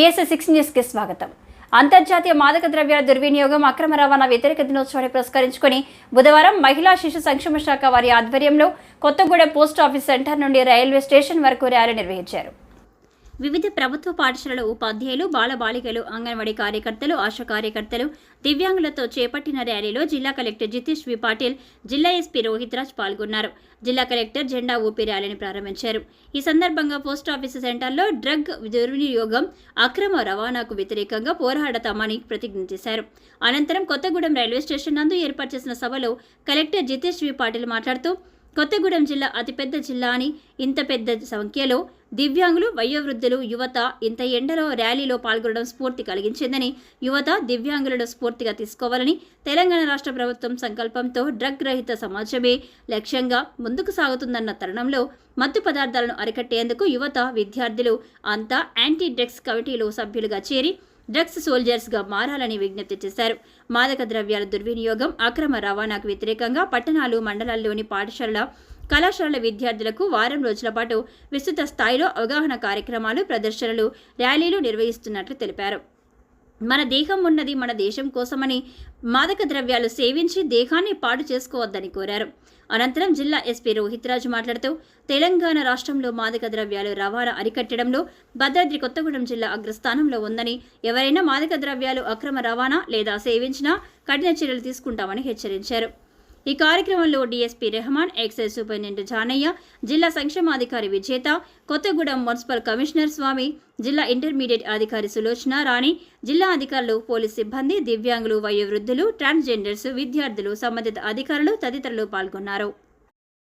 BS6 న్యూస్కి స్వాగతం. అంతర్జాతీయ మాదక ద్రవ్యాల దుర్వినియోగం అక్రమ రవాణా వ్యతిరేక దినోత్సవాన్ని పురస్కరించుకుని బుధవారం మహిళా శిశు సంక్షేమ శాఖ వారి ఆధ్వర్యంలో కొత్తగూడెం పోస్ట్ ఆఫీస్ సెంటర్ నుండి రైల్వే స్టేషన్ వరకు ర్యాలీ నిర్వహించారు. వివిధ ప్రభుత్వ పాఠశాలల ఉపాధ్యాయులు, బాలబాలికలు, అంగన్వాడీ కార్యకర్తలు, ఆశా కార్యకర్తలు, దివ్యాంగులతో చేపట్టిన ర్యాలీలో జిల్లా కలెక్టర్ జితేష్ వి పాటిల్, జిల్లా ఎస్పీ రోహిత్ రాజ్ పాల్గొన్నారు. జిల్లా కలెక్టర్ జెండా ఊపి ర్యాలీని ప్రారంభించారు. ఈ సందర్భంగా పోస్టాఫీసు సెంటర్లో డ్రగ్ దుర్వినియోగం, అక్రమ రవాణాకు వ్యతిరేకంగా పోరాడతామని ప్రతిజ్ఞ చేశారు. అనంతరం కొత్తగూడెం రైల్వే స్టేషన్ నందు ఏర్పాటు చేసిన సభలో కలెక్టర్ జితేష్ వి పాటిల్ మాట్లాడుతూ, కొత్తగూడెం జిల్లా అతిపెద్ద జిల్లా అని, ఇంత పెద్ద సంఖ్యలో దివ్యాంగులు, వయోవృద్ధులు, యువత ఇంత ఎండలో ర్యాలీలో పాల్గొనడం స్ఫూర్తి కలిగించిందని, యువత దివ్యాంగులను స్ఫూర్తిగా తీసుకోవాలని, తెలంగాణ రాష్ట్ర ప్రభుత్వం సంకల్పంతో డ్రగ్ రహిత సమాజమే లక్ష్యంగా ముందుకు సాగుతుందన్న తరుణంలో మత్తు పదార్థాలను అరికట్టేందుకు యువత, విద్యార్థులు అంతా యాంటీ డ్రగ్స్ కమిటీలో సభ్యులుగా చేరి డ్రగ్స్ సోల్జర్స్గా మారాలని విజ్ఞప్తి చేశారు. మాదక ద్రవ్యాల దుర్వినియోగం, అక్రమ రవాణాకు వ్యతిరేకంగా పట్టణాలు, మండలాల్లోని పాఠశాలల, కళాశాలల విద్యార్థులకు వారం రోజుల పాటు విస్తృత స్థాయిలో అవగాహన కార్యక్రమాలు, ప్రదర్శనలు, ర్యాలీలు నిర్వహిస్తున్నట్లు తెలిపారు. మన దేహం ఉన్నది మన దేశం కోసమని, మాదక ద్రవ్యాలు సేవించి దేహాన్ని పాడు చేసుకోవద్దని కోరారు. అనంతరం జిల్లా ఎస్పీ రోహిత్ రాజ్ మాట్లాడుతూ, తెలంగాణ రాష్ట్రంలో మాదక ద్రవ్యాలు రవాణా అరికట్టడంలో భద్రాద్రి కొత్తగూడెం జిల్లా అగ్రస్థానంలో ఉందని, ఎవరైనా మాదక ద్రవ్యాలు అక్రమ రవాణా లేదా సేవించినా కఠిన చర్యలు తీసుకుంటామని హెచ్చరించారు. ఈ కార్యక్రమంలో DSP Rahman, excise superintendent Janaiah, జిల్లా సంక్షేమాధికారి విజేత, కొత్తగూడెం మున్సిపల్ కమిషనర్ స్వామి, జిల్లా ఇంటర్మీడియట్ అధికారి సులోచన రాణి, జిల్లా అధికారులు, పోలీస్ సిబ్బంది, దివ్యాంగులు, వయోవృద్ధులు, ట్రాన్స్జెండర్స్, విద్యార్థులు, సంబంధిత అధికారులు తదితరులు పాల్గొన్నారు.